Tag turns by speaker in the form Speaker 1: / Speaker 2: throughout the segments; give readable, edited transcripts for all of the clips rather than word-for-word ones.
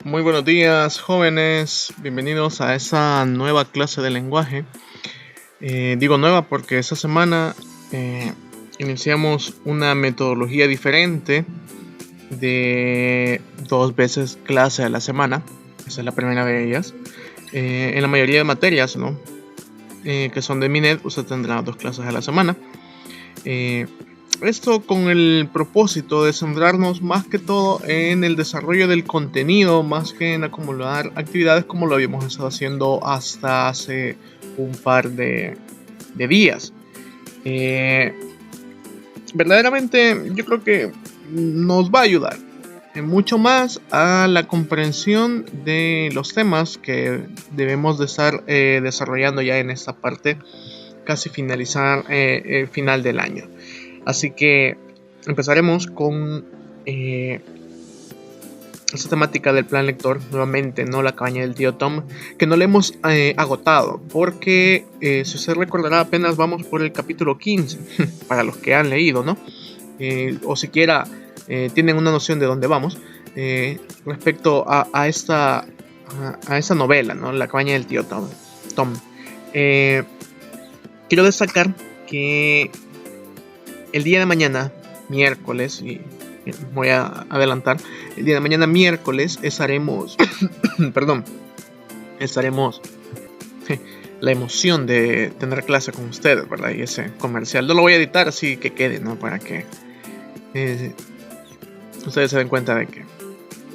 Speaker 1: Muy buenos días, jóvenes. Bienvenidos a esa nueva clase de lenguaje. Digo nueva porque esta semana iniciamos una metodología diferente de 2 veces clase a la semana. Esa es la primera de ellas. En la mayoría de materias, ¿no? Que son de Minet, usted tendrá 2 clases a la semana. Esto con el propósito de centrarnos más que todo en el desarrollo del contenido, más que en acumular actividades como lo habíamos estado haciendo hasta hace un par de días. Verdaderamente yo creo que nos va a ayudar mucho más a la comprensión de los temas que debemos de estar desarrollando ya en esta parte, casi finalizar el final del año. Así que empezaremos con esta temática del plan lector, nuevamente, ¿no? La cabaña del tío Tom, que no le hemos agotado, porque si usted recordará, apenas vamos por el capítulo 15, para los que han leído, ¿no? O siquiera tienen una noción de dónde vamos, respecto a esta novela, ¿no? La cabaña del tío Tom. Quiero destacar que el día de mañana, miércoles, y voy a adelantar, el día de mañana, miércoles, estaremos la emoción de tener clase con ustedes, ¿verdad? Y ese comercial, no lo voy a editar, así que quede, ¿no? Para que ustedes se den cuenta de que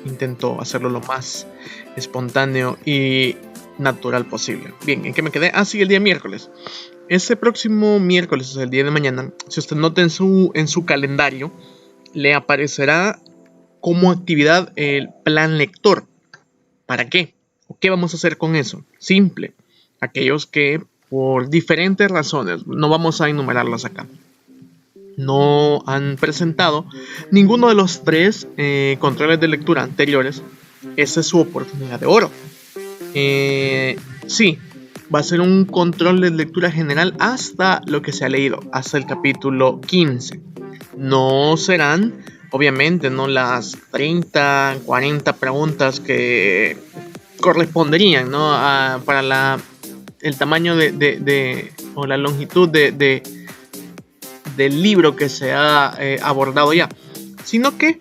Speaker 1: intento hacerlo lo más espontáneo y natural posible. Bien, ¿en qué me quedé? Sí, el día miércoles. Este próximo miércoles, o sea, el día de mañana, si usted nota en su calendario, le aparecerá como actividad el plan lector. ¿Para qué? ¿O qué vamos a hacer con eso? Simple. Aquellos que por diferentes razones, no vamos a enumerarlas acá, no han presentado ninguno de los 3 controles de lectura anteriores, esa es su oportunidad de oro. Sí, va a ser un control de lectura general hasta lo que se ha leído, hasta el capítulo 15. No serán, obviamente, no las 30, 40 preguntas que corresponderían, ¿no? Para el tamaño o la longitud del libro que se ha abordado ya, sino que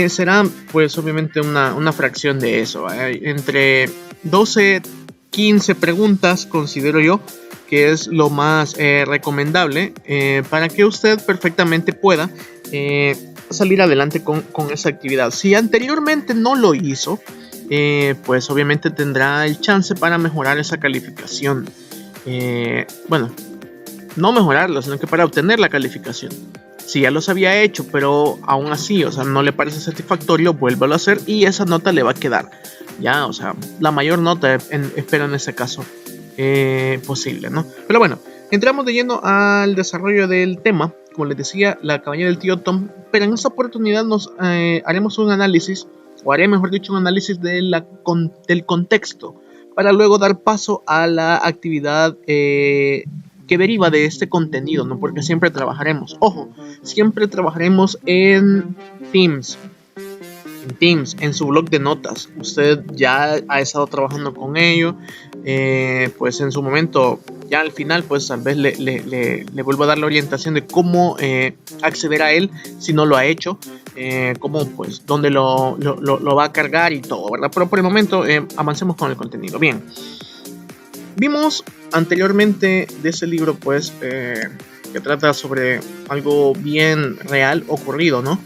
Speaker 1: será, pues, obviamente una fracción de eso, entre 12, 15 preguntas, considero yo que es lo más recomendable para que usted perfectamente pueda salir adelante con esa actividad. Si anteriormente no lo hizo, pues obviamente tendrá el chance para mejorar esa calificación. Bueno, no mejorarla, sino que para obtener la calificación. Si ya los había hecho, pero aún así, o sea, no le parece satisfactorio, vuélvalo a hacer y esa nota le va a quedar. Ya, o sea, la mayor nota espero en ese caso posible, ¿no? Pero bueno, entramos de lleno al desarrollo del tema. Como les decía, la cabaña del tío Tom. Pero en esta oportunidad haremos un análisis, o haré mejor dicho un análisis del contexto, para luego dar paso a la actividad que deriva de este contenido, ¿no? Porque siempre trabajaremos, siempre trabajaremos en Teams, en su blog de notas. Usted ya ha estado trabajando con ello, pues en su momento, ya al final, pues tal vez le vuelvo a dar la orientación de cómo acceder a él si no lo ha hecho, cómo, pues, dónde lo va a cargar y todo, ¿verdad? Pero por el momento avancemos con el contenido. Bien, vimos anteriormente de ese libro, pues, que trata sobre algo bien real ocurrido, ¿no?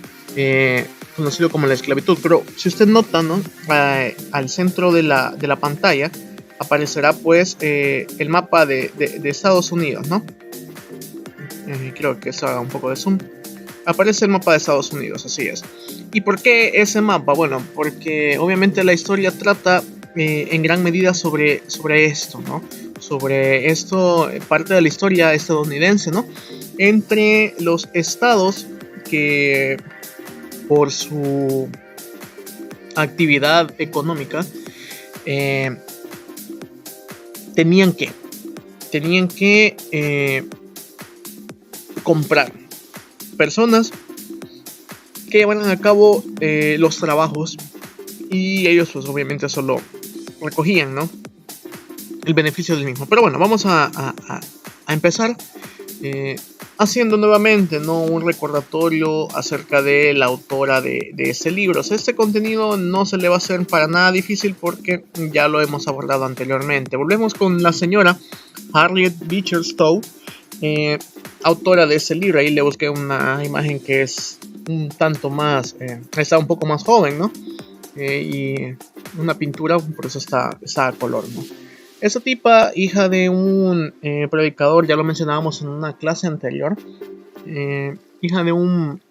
Speaker 1: Conocido como la esclavitud. Pero si usted nota, ¿no? Al centro de la pantalla aparecerá, pues, el mapa de Estados Unidos, ¿no? Creo que se haga un poco de zoom. Aparece el mapa de Estados Unidos, así es. ¿Y por qué ese mapa? Bueno, porque obviamente la historia trata en gran medida sobre esto, ¿no? Sobre esto, parte de la historia estadounidense, ¿no? Entre los estados que, por su actividad económica, tenían que comprar personas que llevaran a cabo los trabajos y ellos pues obviamente solo recogían, ¿no?, el beneficio del mismo. Pero bueno, vamos a empezar haciendo nuevamente, ¿no?, un recordatorio acerca de la autora de ese libro. O sea, este contenido no se le va a hacer para nada difícil porque ya lo hemos abordado anteriormente. Volvemos con la señora Harriet Beecher Stowe, autora de ese libro. Ahí le busqué una imagen que es un tanto más, está un poco más joven, ¿no? Y una pintura, por eso está a color, ¿no? Esa tipa, hija de un predicador, ya lo mencionábamos en una clase anterior, hija de un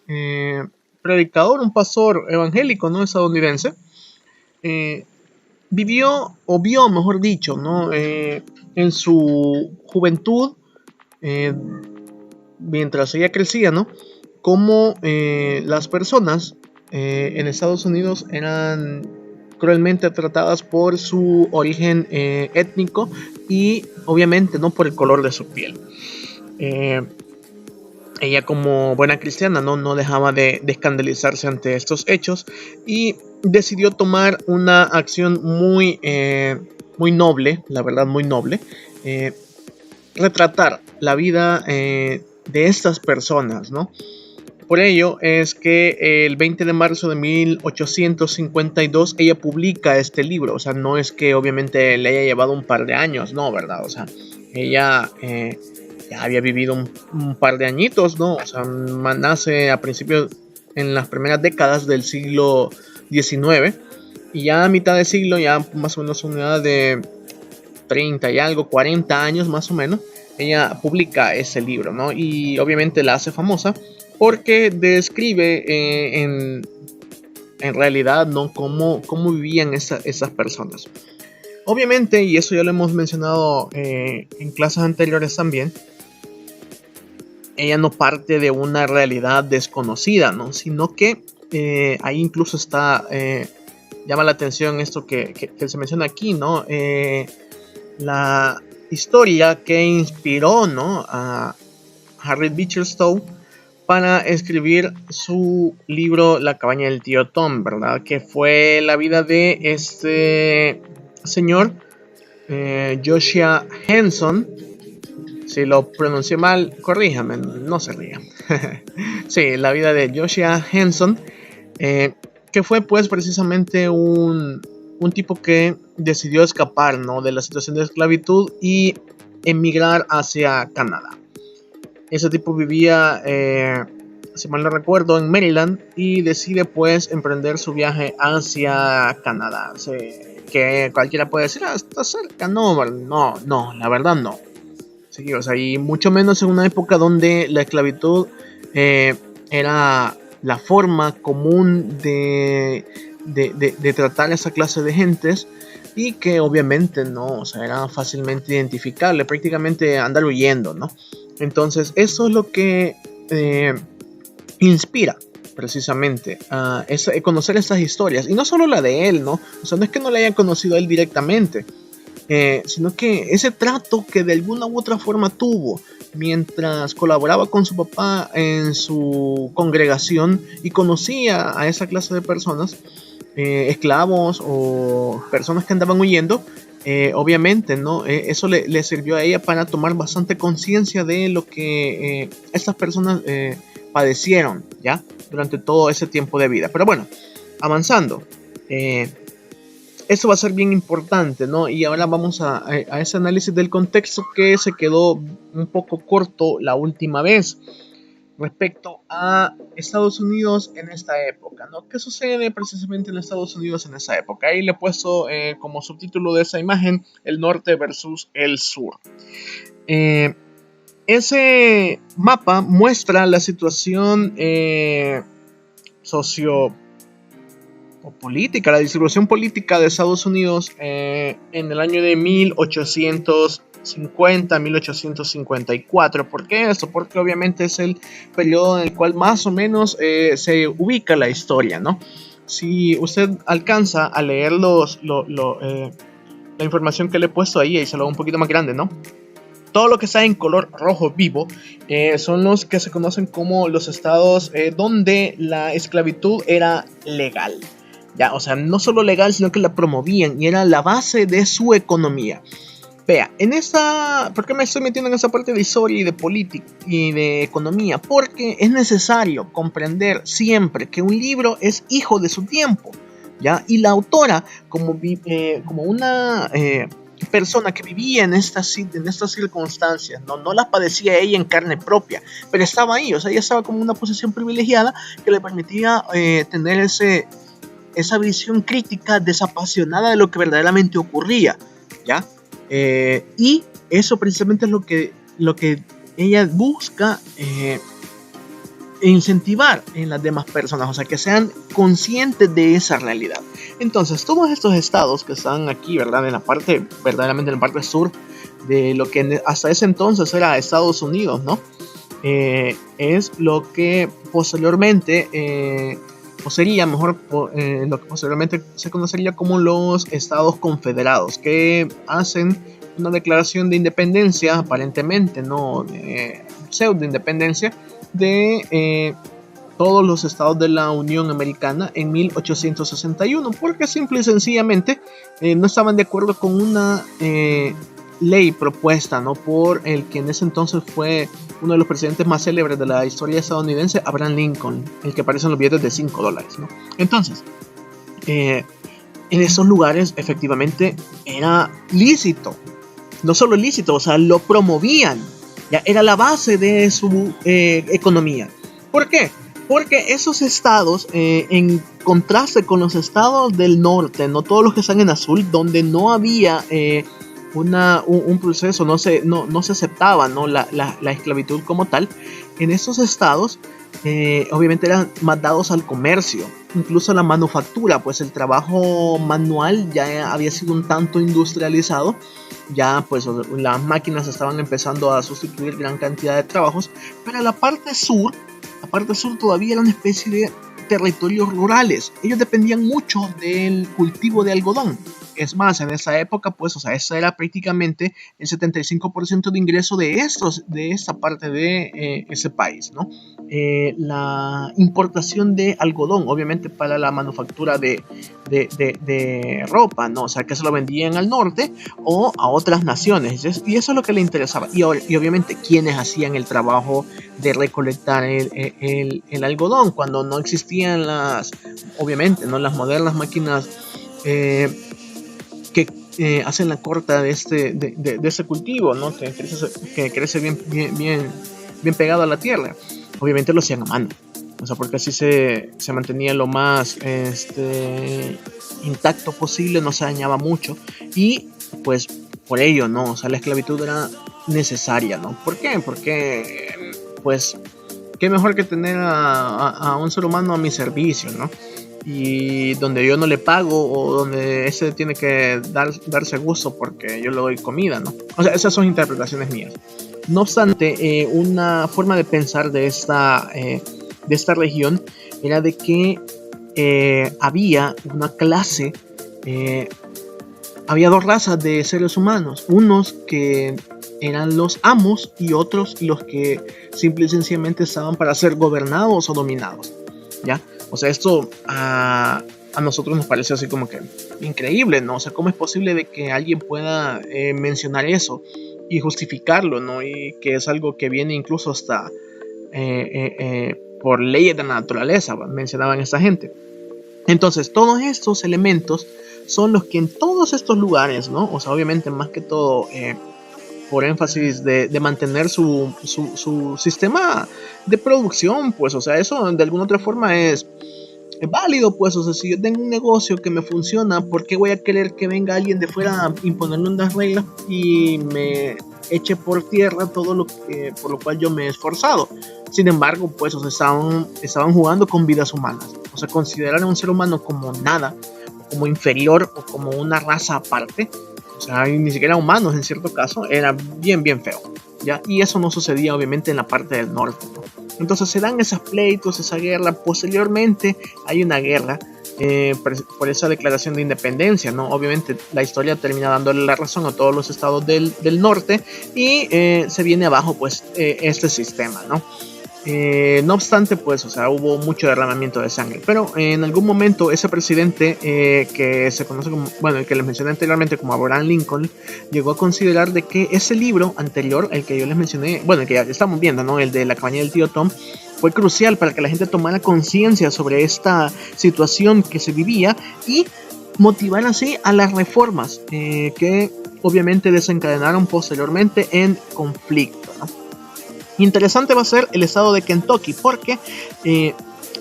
Speaker 1: predicador, un pastor evangélico, ¿no?, estadounidense, vivió, o vio, mejor dicho, ¿no?, en su juventud, mientras ella crecía, ¿no?, cómo las personas en Estados Unidos eran cruelmente tratadas por su origen étnico y obviamente no por el color de su piel. Ella, como buena cristiana, no dejaba de escandalizarse ante estos hechos y decidió tomar una acción muy noble, la verdad muy noble, retratar la vida de estas personas, ¿no? Por ello es que el 20 de marzo de 1852 ella publica este libro. O sea, no es que obviamente le haya llevado un par de años, no, ¿verdad? O sea, ella ya había vivido un par de añitos, ¿no? O sea, nace a principios, en las primeras décadas del siglo XIX, y ya a mitad de siglo, ya más o menos una edad de 30 y algo, 40 años más o menos, ella publica ese libro, ¿no? Y obviamente la hace famosa porque describe en realidad, ¿no?, cómo vivían esas personas. Obviamente, y eso ya lo hemos mencionado en clases anteriores también, ella no parte de una realidad desconocida, ¿no?, sino que ahí incluso está, llama la atención esto que se menciona aquí, ¿no?, la historia que inspiró, ¿no?, a Harriet Beecher Stowe para escribir su libro La cabaña del tío Tom, ¿verdad? Que fue la vida de este señor, Josiah Henson. Si lo pronuncié mal, corríjame, no se ría. Sí, la vida de Josiah Henson, que fue pues precisamente un tipo que decidió escapar, ¿no?, de la situación de esclavitud y emigrar hacia Canadá. Ese tipo vivía, si mal no recuerdo, en Maryland, y decide pues emprender su viaje hacia Canadá. Que cualquiera puede decir, está cerca, no, la verdad no. Sí, o sea, y mucho menos en una época donde la esclavitud era la forma común de tratar a esa clase de gentes, y que obviamente no, o sea, era fácilmente identificable, prácticamente andar huyendo, ¿no? Entonces eso es lo que inspira precisamente a conocer estas historias, y no solo la de él, ¿no? O sea, no es que no le hayan conocido a él directamente, sino que ese trato que de alguna u otra forma tuvo mientras colaboraba con su papá en su congregación y conocía a esa clase de personas, esclavos o personas que andaban huyendo, obviamente, ¿no? Eso le sirvió a ella para tomar bastante conciencia de lo que estas personas padecieron, ¿ya?, durante todo ese tiempo de vida. Pero bueno, avanzando, eso va a ser bien importante, ¿no? Y ahora vamos a ese análisis del contexto que se quedó un poco corto la última vez respecto a Estados Unidos en esta época, ¿no? ¿Qué sucede precisamente en Estados Unidos en esa época? Ahí le he puesto como subtítulo de esa imagen el norte versus el sur. Ese mapa muestra la situación política, la distribución política de Estados Unidos en el año de 1850-1854. ¿Por qué esto? Porque obviamente es el periodo en el cual más o menos se ubica la historia, ¿no? Si usted alcanza a leer la información que le he puesto ahí se lo hago un poquito más grande, ¿no? Todo lo que está en color rojo vivo son los que se conocen como los estados donde la esclavitud era legal, ya, o sea, no solo legal, sino que la promovían y era la base de su economía. Vea, ¿por qué me estoy metiendo en esa parte de historia y de política y de economía? Porque es necesario comprender siempre que un libro es hijo de su tiempo, ¿ya? Y la autora, como una persona que vivía en estas circunstancias, no las padecía ella en carne propia, pero estaba ahí, o sea, ella estaba como en una posición privilegiada que le permitía tener esa visión crítica desapasionada de lo que verdaderamente ocurría, ¿ya? Y eso precisamente es lo que ella busca incentivar en las demás personas, o sea, que sean conscientes de esa realidad. Entonces, todos estos estados que están aquí, ¿verdad? Verdaderamente en la parte sur de lo que hasta ese entonces era Estados Unidos, ¿no? Es lo que posteriormente o sería mejor lo que posteriormente se conocería como los Estados Confederados, que hacen una declaración de independencia, aparentemente, no pseudo independencia, de todos los estados de la Unión Americana en 1861, porque simple y sencillamente no estaban de acuerdo con una ley propuesta, ¿no? Por el que en ese entonces fue uno de los presidentes más célebres de la historia estadounidense, Abraham Lincoln, el que aparece en los billetes de $5, ¿no? Entonces, en esos lugares efectivamente era lícito, no solo lícito, o sea, lo promovían, ya era la base de su economía. ¿Por qué? Porque esos estados, en contraste con los estados del norte, no todos los que están en azul, donde no había un proceso, no se aceptaba, ¿no? la esclavitud como tal, en esos estados obviamente eran más dados al comercio, incluso a la manufactura, pues el trabajo manual ya había sido un tanto industrializado, ya pues las máquinas estaban empezando a sustituir gran cantidad de trabajos, pero la parte sur todavía era una especie de territorios rurales. Ellos dependían mucho del cultivo de algodón. Es más, en esa época, pues, o sea, esa era prácticamente el 75% de ingreso de esta parte de ese país, ¿no? La importación de algodón, obviamente para la manufactura de ropa, ¿no? O sea, que se lo vendían al norte o a otras naciones. Y eso es lo que le interesaba. Y obviamente, quienes hacían el trabajo de recolectar el algodón cuando no existían obviamente, ¿no? Las modernas máquinas que hacen la corta de ese cultivo, ¿no? Que crece bien pegado a la tierra. Obviamente lo hacían a mano, o sea, porque así se mantenía lo más intacto posible, no se dañaba mucho, y pues por ello, ¿no? O sea, la esclavitud era necesaria, ¿no? ¿Por qué? Porque pues qué mejor que tener a un ser humano a mi servicio, ¿no? Y donde yo no le pago, o donde ese tiene que darse gusto porque yo le doy comida, ¿no? O sea, esas son interpretaciones mías. No obstante, una forma de pensar de esta región era de que había una clase, había dos razas de seres humanos, unos que eran los amos y otros los que simple y sencillamente estaban para ser gobernados o dominados, ¿ya? O sea, esto a nosotros nos parece así como que increíble, ¿no? O sea, ¿cómo es posible de que alguien pueda mencionar eso y justificarlo, ¿no? Y que es algo que viene incluso hasta por leyes de la naturaleza, mencionaban esta gente. Entonces, todos estos elementos son los que en todos estos lugares, ¿no? O sea, obviamente más que todo por énfasis de mantener su sistema de producción, pues, o sea, eso de alguna otra forma es válido, pues, o sea, si yo tengo un negocio que me funciona, ¿por qué voy a querer que venga alguien de fuera a imponerme unas reglas y me eche por tierra todo lo que, por lo cual yo me he esforzado? Sin embargo, pues, o sea, estaban jugando con vidas humanas, o sea, considerar a un ser humano como nada, como inferior o como una raza aparte, o sea, ni siquiera humanos en cierto caso, era bien feo, ¿ya? Y eso no sucedía obviamente en la parte del norte, ¿no? Entonces se dan esos pleitos, esa guerra. Posteriormente hay una guerra por esa declaración de independencia, ¿no? Obviamente la historia termina dándole la razón a todos los estados del norte y se viene abajo pues este sistema, ¿no? No obstante, pues, o sea, hubo mucho derramamiento de sangre. Pero en algún momento ese presidente, que se conoce como, bueno, el que les mencioné anteriormente como Abraham Lincoln, llegó a considerar de que ese libro anterior, el que yo les mencioné, bueno, el que ya estamos viendo, ¿no? El de La cabaña del tío Tom, fue crucial para que la gente tomara conciencia sobre esta situación que se vivía y motivar así a las reformas que obviamente desencadenaron posteriormente en conflicto, ¿no? Interesante va a ser el estado de Kentucky, porque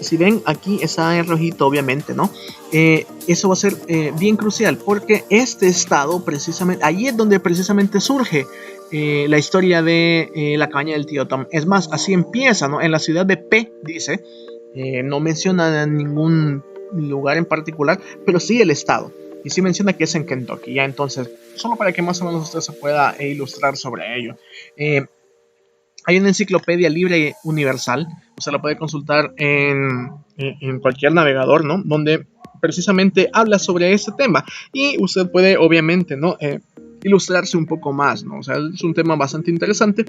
Speaker 1: si ven aquí está en rojito, obviamente, ¿no? Eso va a ser bien crucial, porque este estado, precisamente, allí es donde precisamente surge la historia de la cabaña del tío Tom. Es más, así empieza, ¿no? En la ciudad de P, dice, no menciona ningún lugar en particular, pero sí el estado. Y sí menciona que es en Kentucky, ya entonces, solo para que más o menos usted se pueda ilustrar sobre ello. Hay una enciclopedia libre universal, usted la puede consultar en cualquier navegador, ¿no? Donde precisamente habla sobre este tema y usted puede, obviamente, ¿no? Ilustrarse un poco más, ¿no? O sea, es un tema bastante interesante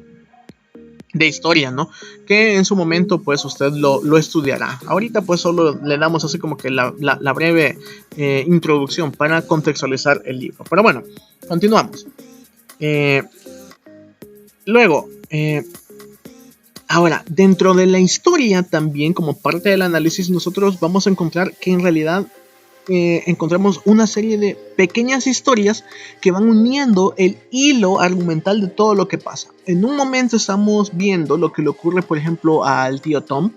Speaker 1: de historia, ¿no? Que en su momento, pues, usted lo estudiará. Ahorita, pues, solo le damos así como que la breve introducción para contextualizar el libro. Pero bueno, continuamos. Luego, ahora, dentro de la historia también, como parte del análisis, nosotros vamos a encontrar que en realidad encontramos una serie de pequeñas historias que van uniendo el hilo argumental de todo lo que pasa. En un momento estamos viendo lo que le ocurre, por ejemplo, al tío Tom.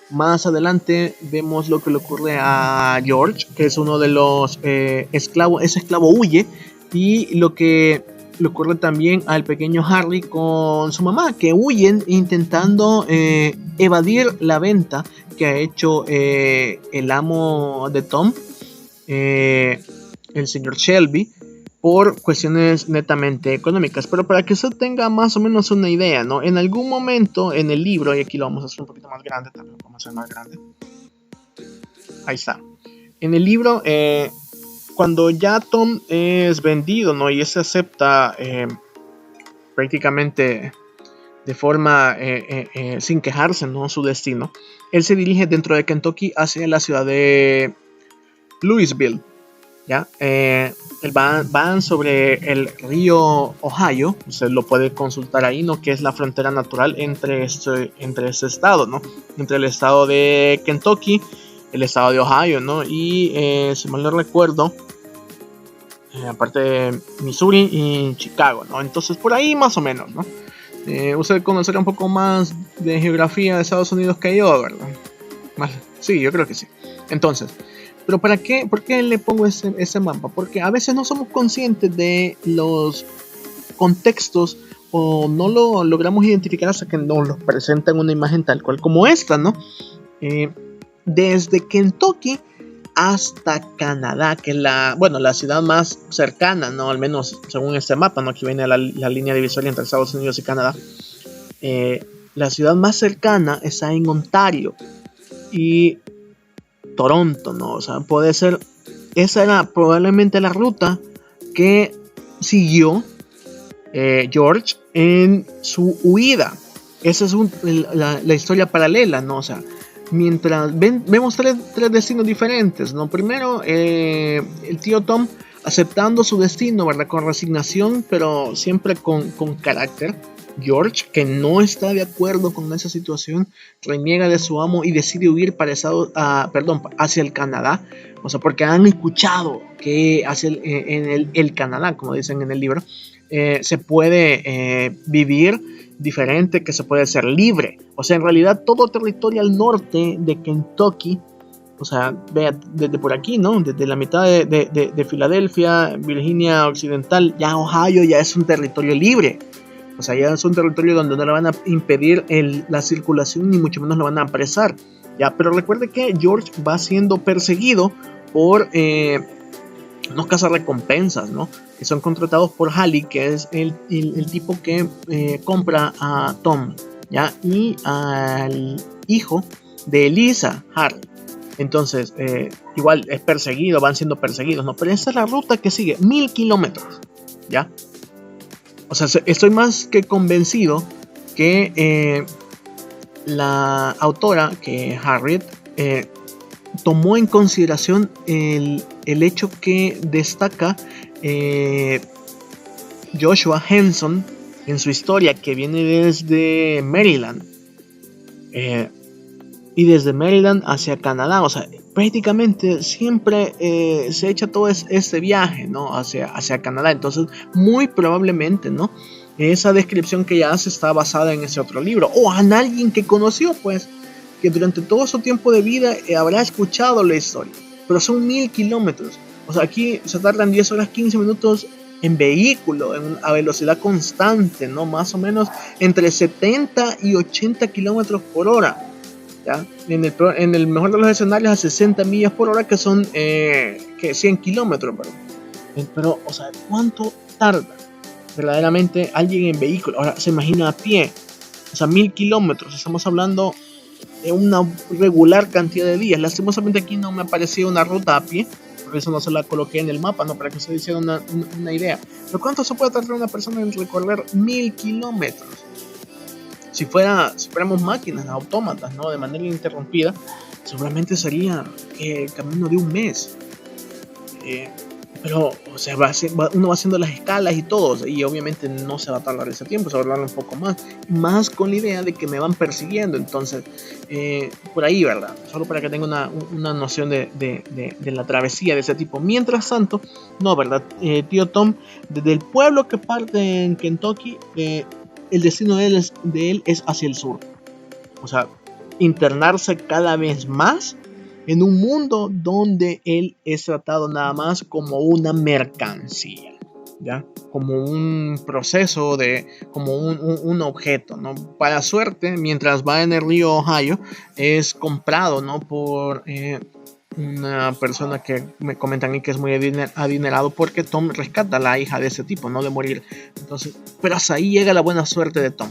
Speaker 1: Más adelante vemos lo que le ocurre a George, que es uno de los esclavos. Ese esclavo huye, y lo que le ocurre también al pequeño Harry con su mamá, que huyen intentando evadir la venta que ha hecho el amo de Tom, el señor Shelby, por cuestiones netamente económicas. Pero para que usted tenga más o menos una idea, ¿no? En algún momento en el libro, y aquí lo vamos a hacer un poquito más grande, también lo vamos a hacer más grande. Ahí está. En el libro, cuando ya Tom es vendido, ¿no? Y se acepta prácticamente de forma sin quejarse, ¿no? Su destino. Él se dirige dentro de Kentucky hacia la ciudad de Louisville, ¿ya? Van sobre el río Ohio, usted lo puede consultar ahí, ¿no? Que es la frontera natural entre este estado, ¿no? Entre el estado de Kentucky, el estado de Ohio, ¿no? Y si mal no recuerdo, aparte de Missouri y Chicago, ¿no? Entonces por ahí más o menos, ¿no? Usted conocerá un poco más de geografía de Estados Unidos que yo, ¿verdad? Sí, yo creo que sí. Entonces, ¿pero para qué? ¿Por qué le pongo ese mapa? Porque a veces no somos conscientes de los contextos o no lo logramos identificar hasta que nos lo presentan una imagen tal cual como esta, ¿no? Desde Kentucky hasta Canadá, que es la ciudad más cercana, ¿no? Al menos según este mapa, ¿no? Aquí viene la línea divisoria entre Estados Unidos y Canadá. La ciudad más cercana está en Ontario y Toronto, ¿no? O sea, puede ser, esa era probablemente la ruta que siguió George en su huida. Esa es la historia paralela, ¿no? O sea, mientras vemos tres destinos diferentes, ¿no? Primero, el tío Tom aceptando su destino, ¿verdad? Con resignación, pero siempre con carácter. George, que no está de acuerdo con esa situación, reniega de su amo y decide huir hacia el Canadá. O sea, porque han escuchado que en el Canadá, como dicen en el libro, se puede vivir diferente, que se puede ser libre. O sea, en realidad todo territorio al norte de Kentucky, o sea, vea, desde por aquí, ¿no? Desde la mitad de Filadelfia, Virginia Occidental, ya Ohio ya es un territorio libre. O sea, ya es un territorio donde no le van a impedir la circulación, ni mucho menos lo van a apresar, ¿ya? Pero recuerde que George va siendo perseguido por unos cazarrecompensas, ¿no? Que son contratados por Halley, que es el tipo que compra a Tom, ¿ya? Y al hijo de Eliza, Harry. Entonces, igual es perseguido, van siendo perseguidos, ¿no? Pero esa es la ruta que sigue, 1000 kilómetros, ¿ya? O sea, estoy más que convencido que la autora, que Harriet, tomó en consideración el hecho que destaca Joshua Henson en su historia, que viene desde Maryland, y desde Maryland hacia Canadá. O sea, prácticamente siempre se echa todo este viaje, ¿no? hacia Canadá. Entonces, muy probablemente, ¿no?, esa descripción que ella hace está basada en ese otro libro, o en alguien que conoció, pues, que durante todo su tiempo de vida habrá escuchado la historia. Pero son 1000 kilómetros. O sea, aquí se tardan 10 horas 15 minutos en vehículo, a velocidad constante, ¿no? Más o menos entre 70 y 80 kilómetros por hora. ¿Ya? En el mejor de los escenarios a 60 millas por hora, que son 100 kilómetros. Pero, o sea, ¿cuánto tarda verdaderamente alguien en vehículo? Ahora se imagina a pie. O sea, 1000 kilómetros. Estamos hablando de una regular cantidad de días. Lastimosamente aquí no me apareció una ruta a pie, por eso no se la coloqué en el mapa, ¿no?, para que se hiciera una idea. Pero ¿cuánto se puede tardar una persona en recorrer 1000 kilómetros? Si fuéramos máquinas, autómatas, ¿no?, de manera ininterrumpida, seguramente sería el camino de un mes. Pero, o sea, uno va haciendo las escalas y todo, y obviamente no se va a tardar ese tiempo, se va a tardar un poco más con la idea de que me van persiguiendo. Entonces, por ahí, ¿verdad? Solo para que tenga una noción de la travesía de ese tipo. Mientras tanto, no, ¿verdad? Tío Tom, desde el pueblo que parte en Kentucky, el destino de él es hacia el sur. O sea, internarse cada vez más en un mundo donde él es tratado nada más como una mercancía, ¿ya? Como un proceso, como un objeto, ¿no? Para suerte, mientras va en el río Ohio, es comprado, ¿no?, por una persona que me comentan que es muy adinerado, porque Tom rescata a la hija de ese tipo, ¿no?, de morir. Entonces, pero hasta ahí llega la buena suerte de Tom.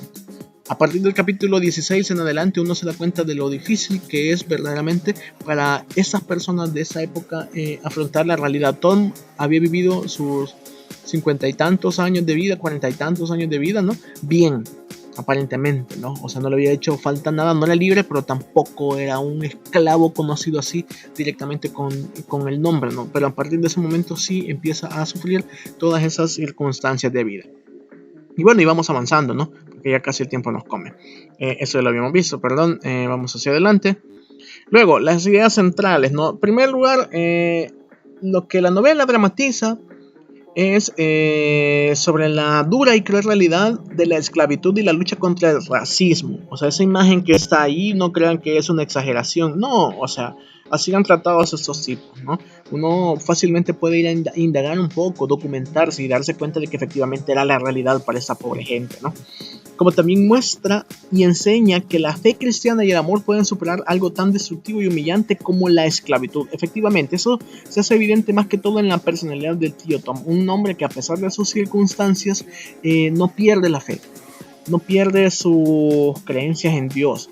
Speaker 1: A partir del capítulo 16 en adelante, uno se da cuenta de lo difícil que es verdaderamente para esas personas de esa época afrontar la realidad. Tom había vivido sus 50 y tantos años de vida, 40 y tantos años de vida, ¿no?, bien, aparentemente, ¿no? O sea, no le había hecho falta nada, no era libre, pero tampoco era un esclavo conocido así directamente con el nombre, ¿no? Pero a partir de ese momento sí empieza a sufrir todas esas circunstancias de vida. Y bueno, y vamos avanzando, ¿no?, porque ya casi el tiempo nos come. Eso ya lo habíamos visto, perdón. Vamos hacia adelante. Luego, las ideas centrales, ¿no? En primer lugar, lo que la novela dramatiza es sobre la dura y cruel realidad de la esclavitud y la lucha contra el racismo. O sea, esa imagen que está ahí, no crean que es una exageración. No, o sea, así han tratado estos tipos, ¿no? Uno fácilmente puede ir a indagar un poco, documentarse y darse cuenta de que efectivamente era la realidad para esta pobre gente, ¿no? Como también muestra y enseña que la fe cristiana y el amor pueden superar algo tan destructivo y humillante como la esclavitud. Efectivamente, eso se hace evidente más que todo en la personalidad del tío Tom, un hombre que a pesar de sus circunstancias no pierde la fe, no pierde sus creencias en Dios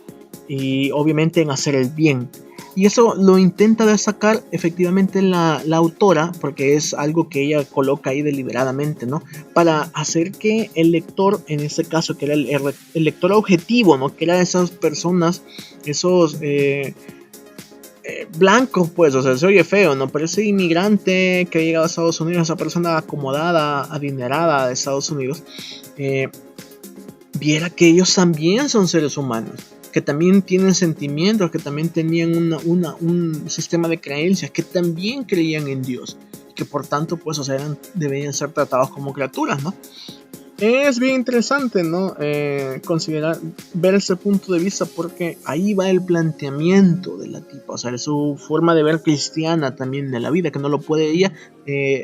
Speaker 1: y obviamente en hacer el bien. Y eso lo intenta destacar efectivamente la autora, porque es algo que ella coloca ahí deliberadamente, ¿no?, para hacer que el lector, en este caso que era el lector objetivo, ¿no?, que eran esas personas, esos blancos, pues, o sea, se oye feo, ¿no?, pero ese inmigrante que ha llegado a Estados Unidos, esa persona acomodada, adinerada de Estados Unidos, viera que ellos también son seres humanos, que también tienen sentimientos, que también tenían un sistema de creencias, que también creían en Dios, que por tanto, pues, o sea, debían ser tratados como criaturas, ¿no? Es bien interesante, ¿no?, ver ese punto de vista, porque ahí va el planteamiento de la tipa, o sea, su forma de ver cristiana también de la vida, que no lo puede ella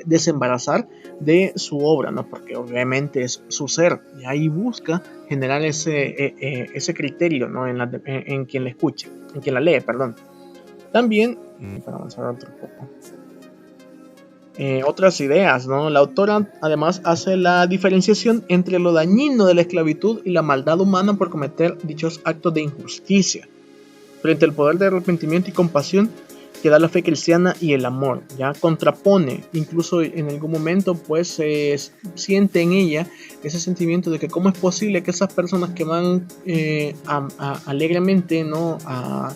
Speaker 1: desembarazar de su obra, ¿no?, porque obviamente es su ser, y ahí busca generar ese criterio, ¿no?, en quien la escuche, en quien la lee, perdón. También, para avanzar otro poco, otras ideas, ¿no? La autora además hace la diferenciación entre lo dañino de la esclavitud y la maldad humana por cometer dichos actos de injusticia. Frente al poder de arrepentimiento y compasión, que da la fe cristiana y el amor, ya contrapone, incluso en algún momento pues se siente en ella ese sentimiento de que cómo es posible que esas personas que van alegremente, ¿no?, a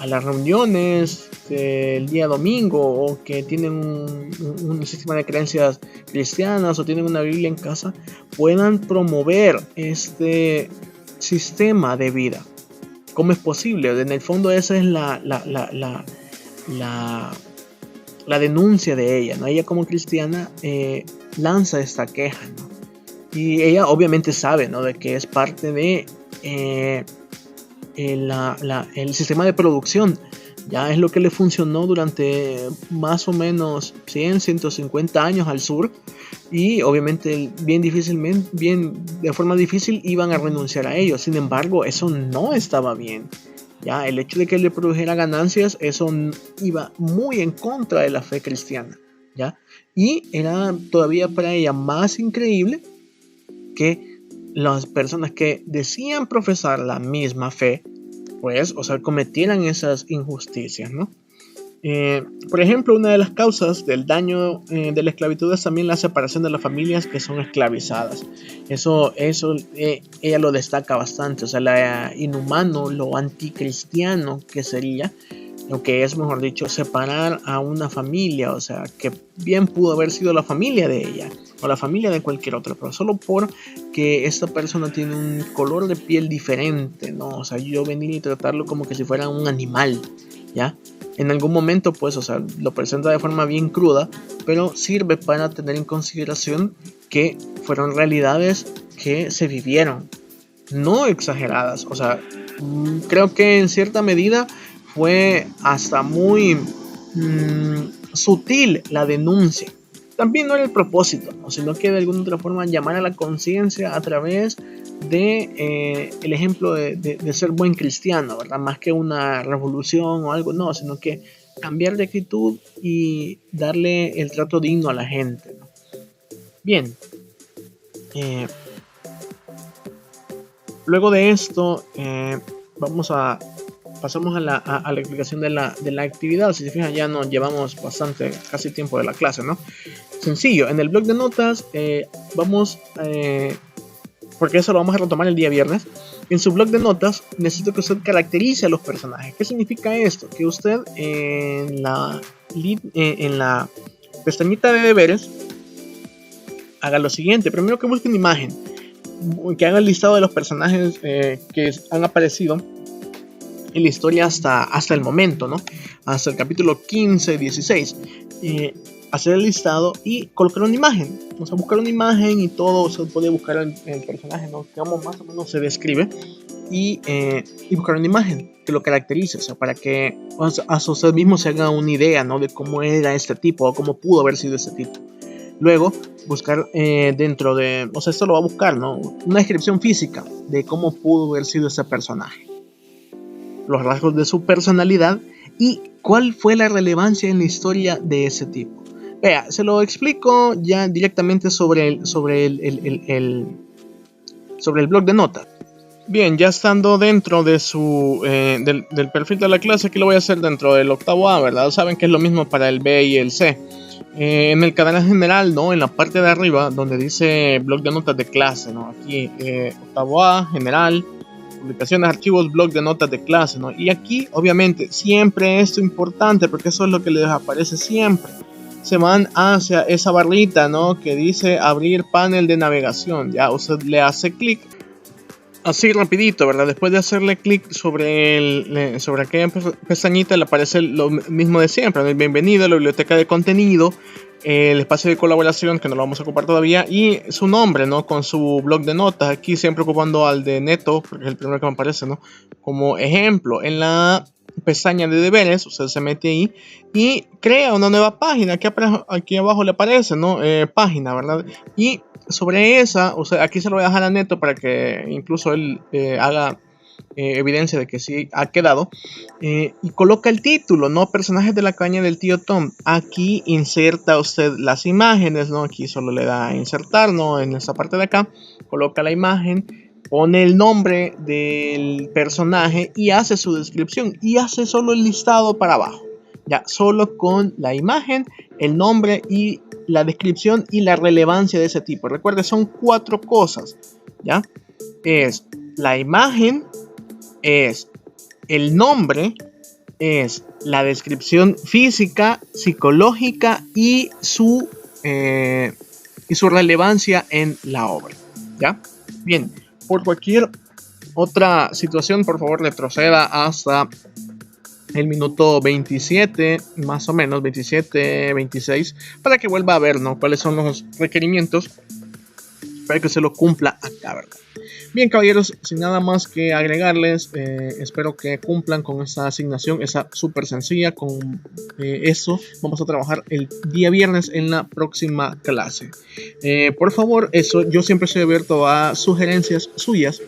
Speaker 1: las reuniones del día domingo, o que tienen un sistema de creencias cristianas o tienen una Biblia en casa, puedan promover este sistema de vida. ¿Cómo es posible? En el fondo esa es la denuncia de ella, ¿no? Ella como cristiana lanza esta queja, ¿no? Y ella obviamente sabe, ¿no?, de que es parte de el sistema de producción. Ya es lo que le funcionó durante más o menos 100, 150 años al sur, y obviamente de forma difícil iban a renunciar a ello. Sin embargo, eso no estaba bien. Ya el hecho de que le produjera ganancias, eso iba muy en contra de la fe cristiana, ¿ya? Y era todavía para ella más increíble que las personas que decían profesar la misma fe, pues, o sea, cometieran esas injusticias, ¿no? Por ejemplo, una de las causas del daño de la esclavitud es también la separación de las familias que son esclavizadas. Eso ella lo destaca bastante, o sea, lo inhumano, lo anticristiano que sería, lo que es, mejor dicho, separar a una familia, o sea, que bien pudo haber sido la familia de ella o la familia de cualquier otra, pero solo porque esta persona tiene un color de piel diferente, ¿no? O sea, yo venir y tratarlo como que si fuera un animal, ¿ya? En algún momento, pues, o sea, lo presenta de forma bien cruda, pero sirve para tener en consideración que fueron realidades que se vivieron, no exageradas. O sea, creo que en cierta medida fue hasta muy sutil la denuncia. También no era el propósito, ¿no?, sino que de alguna otra forma llamar a la conciencia a través de el ejemplo de ser buen cristiano, ¿verdad? Más que una revolución o algo, no, sino que cambiar de actitud y darle el trato digno a la gente, ¿no? Bien, luego de esto pasamos a la explicación de la actividad. Si se fijan, ya nos llevamos casi tiempo de la clase, ¿no? Sencillo, en el blog de notas porque eso lo vamos a retomar el día viernes. En su blog de notas necesito que usted caracterice a los personajes. ¿Qué significa esto? Que usted en la pestañita de deberes haga lo siguiente. Primero, que busque una imagen, que haga el listado de los personajes que han aparecido en la historia hasta el momento, ¿no? Hasta el capítulo 15, 16. Hacer el listado y colocar una imagen, o sea, buscar una imagen y todo. Se puede buscar el personaje, ¿no?, que más o menos se describe, y buscar una imagen que lo caracterice, o sea, para que a usted mismo se haga una idea, ¿no?, de cómo era este tipo o cómo pudo haber sido este tipo. Luego buscar dentro de, o sea, esto lo va a buscar, ¿no?, una descripción física de cómo pudo haber sido ese personaje, los rasgos de su personalidad y cuál fue la relevancia en la historia de ese tipo. Vea, se lo explico ya directamente sobre el blog de notas. Bien, ya estando dentro de del perfil de la clase, aquí lo voy a hacer dentro del octavo A, ¿verdad? Saben que es lo mismo para el B y el C. En el canal general, ¿no?, en la parte de arriba, donde dice blog de notas de clase, ¿no?, aquí octavo A, general, publicaciones, archivos, blog de notas de clase, ¿no? Y aquí, obviamente, siempre esto es importante, porque eso es lo que les aparece siempre. Se van hacia esa barrita, ¿no?, que dice abrir panel de navegación. Ya usted le hace clic así rapidito, ¿verdad? Después de hacerle clic sobre aquella pestañita, le aparece lo mismo de siempre, ¿no? El bienvenido, la biblioteca de contenido, el espacio de colaboración, que no lo vamos a ocupar todavía, y su nombre, ¿no?, con su blog de notas. Aquí siempre ocupando al de Neto, porque es el primero que me aparece, ¿no?, como ejemplo. En la pestaña de deberes, usted se mete ahí y crea una nueva página. Aquí abajo le aparece, ¿no?, página, ¿verdad? Y sobre esa, o sea, aquí se lo voy a dejar a Neto para que incluso él haga evidencia de que sí ha quedado, y coloca el título, ¿no?, personajes de la caña del tío Tom. Aquí inserta usted las imágenes, ¿no? Aquí solo le da a insertar, ¿no?, en esta parte de acá, coloca la imagen, pone el nombre del personaje y hace su descripción y hace solo el listado para abajo. Ya, solo con la imagen, el nombre y la descripción y la relevancia de ese tipo. Recuerde, son 4 cosas, ¿ya? Es la imagen, es el nombre, es la descripción física, psicológica y su relevancia en la obra, ¿ya? Bien, por cualquier otra situación, por favor, retroceda hasta el minuto 27, más o menos, 27, 26, para que vuelva a ver, ¿no?, cuáles son los requerimientos para que se lo cumpla acá, ¿verdad? Bien, caballeros, sin nada más que agregarles, espero que cumplan con esta asignación, esa súper sencilla. Con eso vamos a trabajar el día viernes en la próxima clase. Por favor, eso, yo siempre estoy abierto a sugerencias suyas.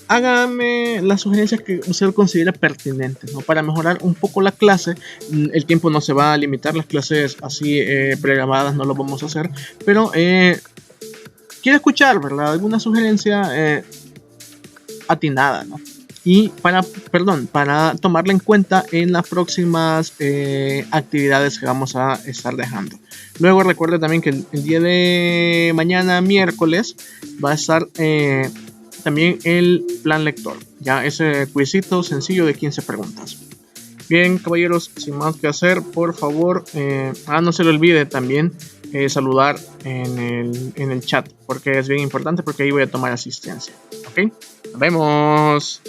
Speaker 1: Hágame las sugerencias que usted considere pertinentes, ¿no?, para mejorar un poco la clase. El tiempo no se va a limitar, las clases así pregrabadas no lo vamos a hacer, pero quiero escuchar, ¿verdad?, alguna sugerencia atinada, ¿no? Y para tomarla en cuenta en las próximas actividades que vamos a estar dejando. Luego recuerde también que el día de mañana, miércoles, va a estar también el plan lector, ya ese quizito sencillo de 15 preguntas. Bien, caballeros, sin más que hacer, por favor, no se le olvide también saludar en el chat, porque es bien importante, porque ahí voy a tomar asistencia. ¿Ok? Nos vemos.